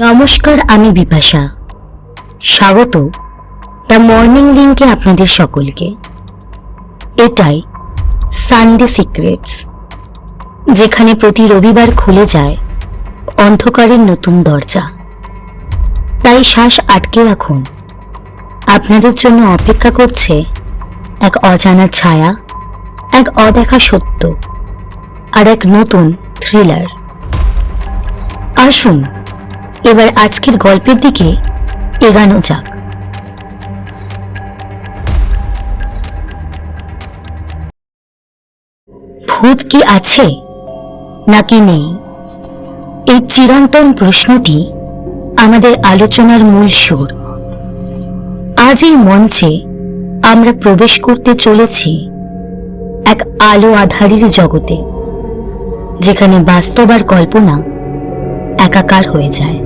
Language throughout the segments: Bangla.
নমস্কার, আমি বিপাশা। স্বাগত দ্য মর্নিং লিঙ্কে আপনাদের সকলকে। এটাই সানডে সিক্রেটস, যেখানে প্রতি রবিবার খুলে যায় অন্ধকারের নতুন দরজা। তাই শ্বাস আটকে রাখুন, আপনাদের জন্য অপেক্ষা করছে এক অজানা ছায়া, এক অদেখা সত্য, আর এক নতুন থ্রিলার। আসুন এবার আজকের গল্পের দিকে এগানো যাক। ভূত কি আছে নাকি নেই, এই চিরন্তন প্রশ্নটি আমাদের আলোচনার মূল সুর। আজ এই মঞ্চে আমরা প্রবেশ করতে চলেছি এক আলো আধারের জগতে, যেখানে বাস্তব আর কল্পনা একাকার হয়ে যায়।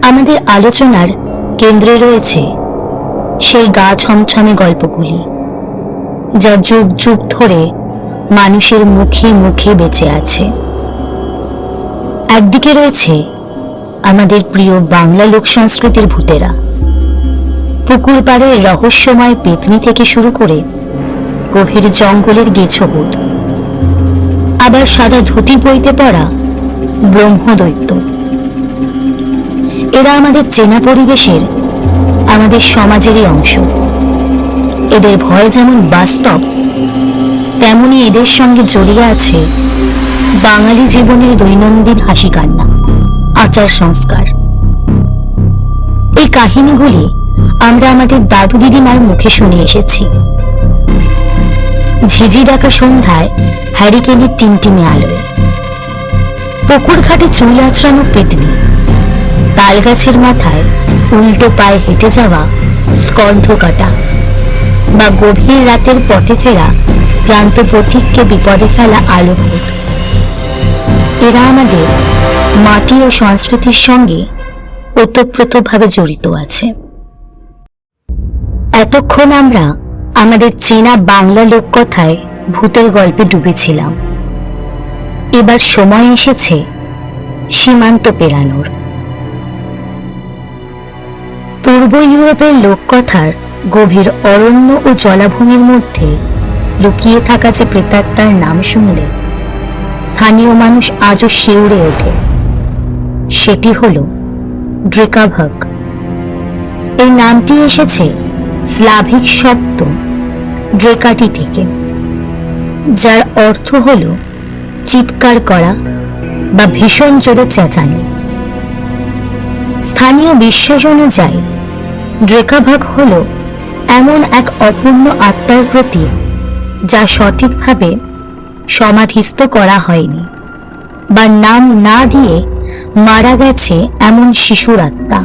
আমাদের আলোচনার কেন্দ্রে রয়েছে সেই গা ছমছমে গল্পগুলি, যা যুগ যুগ ধরে মানুষের মুখে মুখে বেঁচে আছে। একদিকে রয়েছে আমাদের প্রিয় বাংলা লোক সংস্কৃতির ভূতেরা, পুকুর পাড়ের রহস্যময় পেতনি থেকে শুরু করে গভীর জঙ্গলের গেছো ভূত, আবার সাদা ধুতি বইতে পড়া ব্রহ্মদৈত্য। এরা আমাদের চেনা পরিবেশের, আমাদের সমাজেরই অংশ। এদের ভয় যেমন বাস্তব, তেমনি এদের সঙ্গে জড়িয়ে আছে বাঙালি জীবনের দৈনন্দিন হাসি কান্না, আচার সংস্কার। এই কাহিনীগুলি আমরা আমাদের দাদু দিদিমার মুখে শুনে এসেছি। ঝিঝি ডাকা সন্ধ্যায় হ্যারিকেনের টিমটিমে আলোয়, পুকুর ঘাটে চুল আঁচড়ানো পেতনি, তাল গাছের মাথায় উল্টো পায়ে হেঁটে যাওয়া স্কন্ধ কাটা, বা গভীর রাতের পথে ফেরা ক্লান্ত পথিককে বিপদে ফেলা আলো ভূত। এরা আমাদের মাটি ও সংস্কৃতির সঙ্গে ওতপ্রোতভাবে জড়িত আছে। এতক্ষণ আমরা আমাদের চেনা বাংলা লোককথায় ভূতের গল্পে ডুবেছিলাম। এবার সময় এসেছে সীমান্ত পেরানোর। পূর্ব ইউরোপের লোককথার গভীর অরণ্য ও জলাভূমির মধ্যে লুকিয়ে থাকা যে প্রেতাত্মার নাম শুনলে স্থানীয় মানুষ আজও শিউরে ওঠে, সেটি হল ড্রেকাভাগ। এই নামটি এসেছে স্লাভিক শব্দ ড্রেকাটি থেকে, যার অর্থ হল চিৎকার করা বা ভীষণ জোরে চেঁচানো। স্থানীয় বিশ্বাস অনুযায়ী ড্রেকাভাগ হল এমন এক অপূর্ণ আত্মার প্রতীক, যা সঠিকভাবে সমাধিস্থ করা হয়নি বা নাম না দিয়ে মারা গেছে এমন শিশুর আত্মা।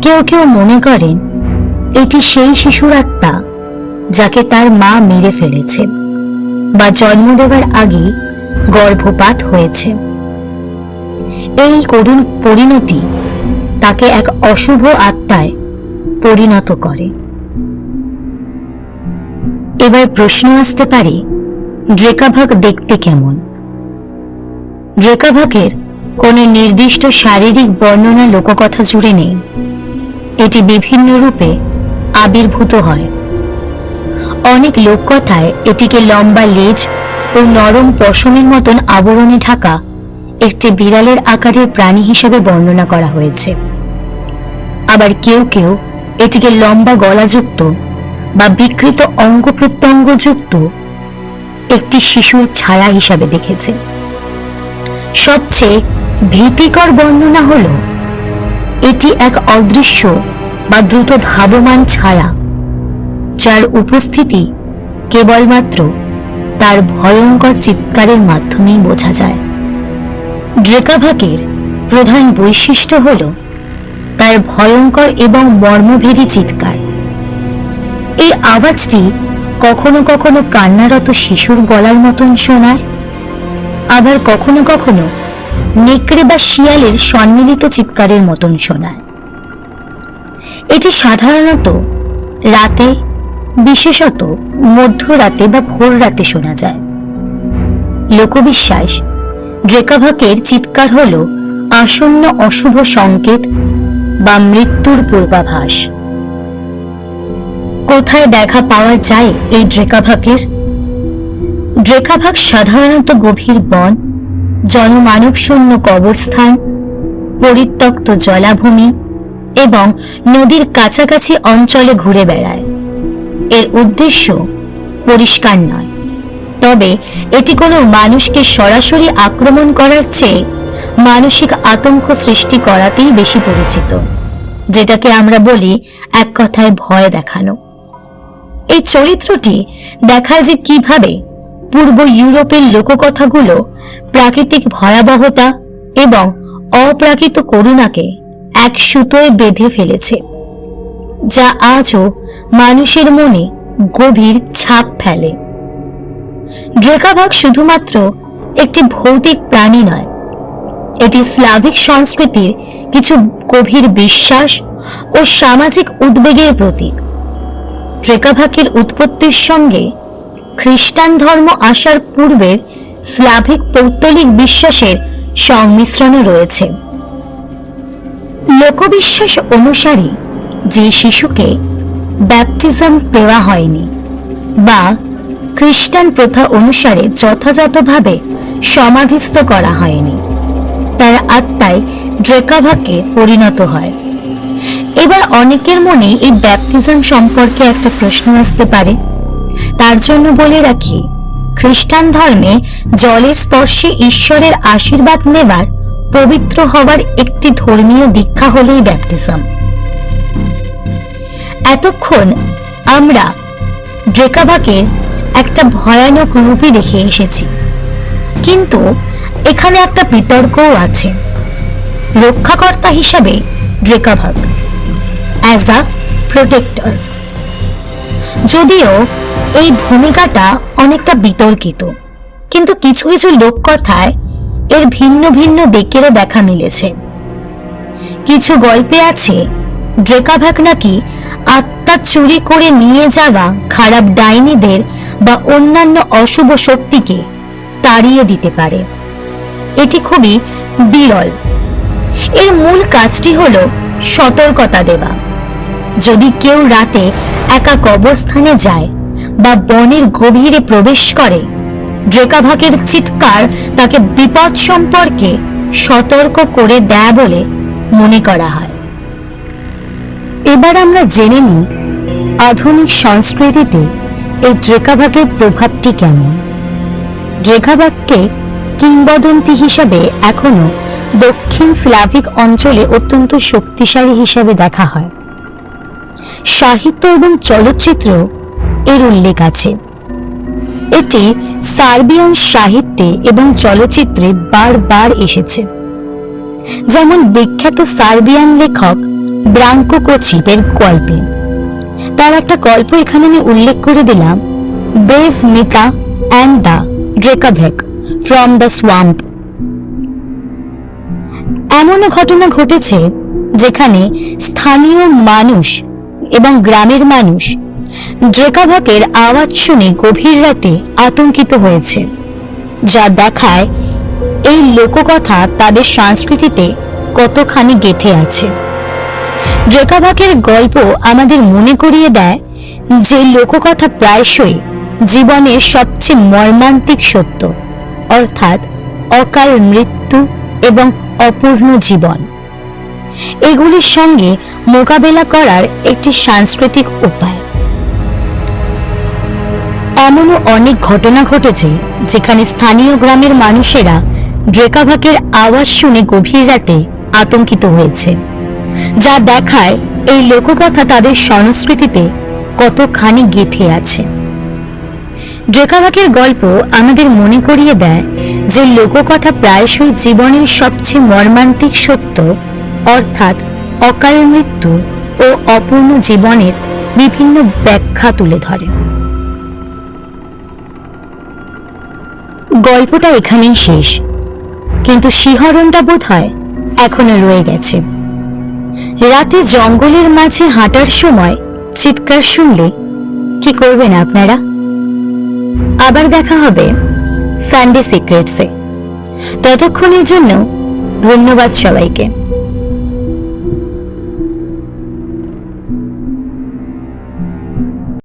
কেউ কেউ মনে করেন এটি সেই শিশুর আত্মা যাকে তার মা মেরে ফেলেছে বা জন্ম দেওয়ার আগে গর্ভপাত হয়েছে। এই করুণ পরিণতি তাকে এক অশুভ আত্মায় পরিণত করে। এবার প্রশ্ন আসতে পারে, ড্রেকাভাগ দেখতে কেমন? ড্রেকাভাগের কোনো নির্দিষ্ট শারীরিক বর্ণনা লোককথা জুড়ে নেই। এটি বিভিন্ন রূপে আবির্ভূত হয়। অনেক লোককথায় এটিকে লম্বা লেজ ও নরম পশমের মতন আবরণে ঢাকা একটি বিড়ালের আকারের প্রাণী হিসেবে বর্ণনা করা হয়েছে। আবার কেউ কেউ এটিকে লম্বা গলাযুক্ত বা বিকৃত অঙ্গ প্রত্যঙ্গযুক্ত একটি শিশুর ছায়া হিসাবে দেখেছে। সবচেয়ে ভীতিকর বর্ণনা হল এটি এক অদৃশ্য বা দ্রুত ধাবমান ছায়া, যার উপস্থিতি কেবলমাত্র তার ভয়ঙ্কর চিৎকারের মাধ্যমেই বোঝা যায়। ড্রেকাভাগের প্রধান বৈশিষ্ট্য হল তার ভয়ঙ্কর এবং মর্মভেদী চিৎকার। এই আওয়াজটি কখনো কখনো কান্নারত শিশুর গলার মতন শোনায়, আবার কখনো কখনো নেকড়ে বা শিয়ালের সম্মিলিত চিৎকারের মতন শোনায়। এটি সাধারণত রাতে, বিশেষত মধ্যরাতে বা ভোর রাতে শোনা যায়। লোকবিশ্বাস ড্রেকাভাগের চিৎকার হল আসন্ন অশুভ সংকেত বা মৃত্যুর পূর্বাভাস। কোথায় দেখা পাওয়া যায় এই ড্রেকাভাকের? ড্রেকাভাক সাধারণত গভীর বন, জনমানব শূন্য কবরস্থান, পরিত্যক্ত জলাভূমি এবং নদীর কাছাকাছি অঞ্চলে ঘুরে বেড়ায়। এর উদ্দেশ্য পরিষ্কার নয়, তবে এটি কোনো মানুষকে সরাসরি আক্রমণ করার চেয়ে মানসিক আতঙ্ক সৃষ্টি করাতেই বেশি পরিচিত, যেটাকে আমরা বলি এক কথায় ভয় দেখানো। এই চরিত্রটি দেখায় যে কিভাবে পূর্ব ইউরোপের লোককথাগুলো প্রাকৃতিক ভয়াবহতা এবং অপ্রাকৃত করুণাকে এক সুতোয় বেঁধে ফেলেছে, যা আজও মানুষের মনে গভীর ছাপ ফেলে। ড্রেকাভাক শুধুমাত্র একটি ভৌতিক প্রাণী নয়, এটি স্লাভিক সংস্কৃতির কিছু গভীর বিশ্বাস ও সামাজিক উদ্বেগের প্রতীক। ড্রেকাভাকের উৎপত্তির সঙ্গে খ্রিস্টান ধর্ম আসার পূর্বের স্লাভিক পৌত্তলিক বিশ্বাসের সংমিশ্রণও রয়েছে। লোকবিশ্বাস অনুসারে যে শিশুকে ব্যাপটিজম দেওয়া হয়নি বা খ্রিস্টান প্রথা অনুসারে যথাযথভাবে সমাধিস্থ করা হয়নি, তার আত্মায় ড্রেকাভাকে পরিণত হয়। এবার অনেকের মনে এই ব্যাপটিজম সম্পর্কে একটা প্রশ্ন আসতে পারে। তার জন্য বলে রাখি, খ্রিস্টান ধর্মে জলের স্পর্শে ঈশ্বরের আশীর্বাদ নেবার পবিত্র হওয়ার একটি ধর্মীয় দীক্ষা হলোই ব্যাপটিজম। এতক্ষণ আমরা ড্রেকাভাকের একটা ভয়ানক রূপই দেখে এসেছি, কিন্তু এখানে একটা বিতর্কও আছে। রক্ষাকর্তা হিসাবে ড্রেকাভাক অ্যাজ আ প্রোটেক্টর, যদিও এই ভূমিকাটা অনেকটা বিতর্কিত, কিন্তু কিছু কিছু লোককথায় এর ভিন্ন ভিন্ন দিকেরও দেখা মিলেছে। কিছু গল্পে আছে ড্রেকাভাক নাকি আত্মা চুরি করে নিয়ে যাওয়া খারাপ ডাইনিদের বা অন্যান্য অশুভ শক্তিকে তাড়িয়ে দিতে পারে। এটি খুবই বিরল। এর মূল কাজটি হলো সতর্কতা দেওয়া। যদি কেউ রাতে একা কবরস্থানে যায় বা বনের গভীরে প্রবেশ করে, ড্রেকাভাকের চিৎকার তাকে বিপদ সম্পর্কে সতর্ক করে দেয় বলে মনে করা হয়। এবার আমরা জেনে নিই আধুনিক সংস্কৃতিতে এই ড্রেকাভাকের প্রভাবটি কেমন। ড্রেকাভাককে কিংবদন্তি হিসাবে এখনো দক্ষিণ স্লাভিক অঞ্চলে অত্যন্ত শক্তিশালী হিসাবে দেখা হয়। সাহিত্য এবং চলচ্চিত্র এর উল্লেখ আছে। এটি সার্বিয়ান সাহিত্যে এবং চলচ্চিত্রে বারবার এসেছে, যেমন বিখ্যাত সার্বিয়ান লেখক ব্রাঙ্কো কোচিপের গল্পে। তার একটা গল্প এখানে আমি উল্লেখ করে দিলাম, brave Mita and the Drekavac from the swamp. এমনও ঘটনা ঘটেছে যেখানে স্থানীয় মানুষ এবং গ্রামের মানুষ ড্রেকাভাকের আওয়াজ শুনে গভীর রাতে আতঙ্কিত হয়েছে, যা দেখায় এই লোককথা তাদের সংস্কৃতিতে কতখানি গেঁথে আছে। ড্রেকাভাকের গল্প আমাদের মনে করিয়ে দেয় যে লোককথা প্রায়শই জীবনের সবচেয়ে মর্মান্তিক সত্য, অর্থাৎ অকাল মৃত্যু এবং অপূর্ণ জীবন, এগুলির সঙ্গে মোকাবেলা করার একটি সাংস্কৃতিক উপায়। এমনও অনেক ঘটনা ঘটেছে যেখানে স্থানীয় গ্রামের মানুষেরা ড্রেকাভাকের আওয়াজ শুনে গভীর রাতে আতঙ্কিত হয়েছে, যা দেখায় এই লোককথা তাদের সংস্কৃতিতে কতখানি গেঁথে আছে। ড্রেকাভাকের গল্প আমাদের মনে করিয়ে দেয় যে লোককথা প্রায়শই জীবনের সবচেয়ে মর্মান্তিক সত্য, অর্থাৎ অকাল মৃত্যু ও অপূর্ণ জীবনের বিভিন্ন ব্যাখ্যা তুলে ধরে। গল্পটা এখানেই শেষ, কিন্তু শিহরণটা বোধহয় এখনো রয়ে গেছে। রাতে জঙ্গলের মাঝে হাঁটার সময় চিৎকার শুনলে কি করবেন আপনারা? আবার দেখা হবে সানডে সিক্রেটসে। ততক্ষণের জন্য ধন্যবাদ সবাইকে।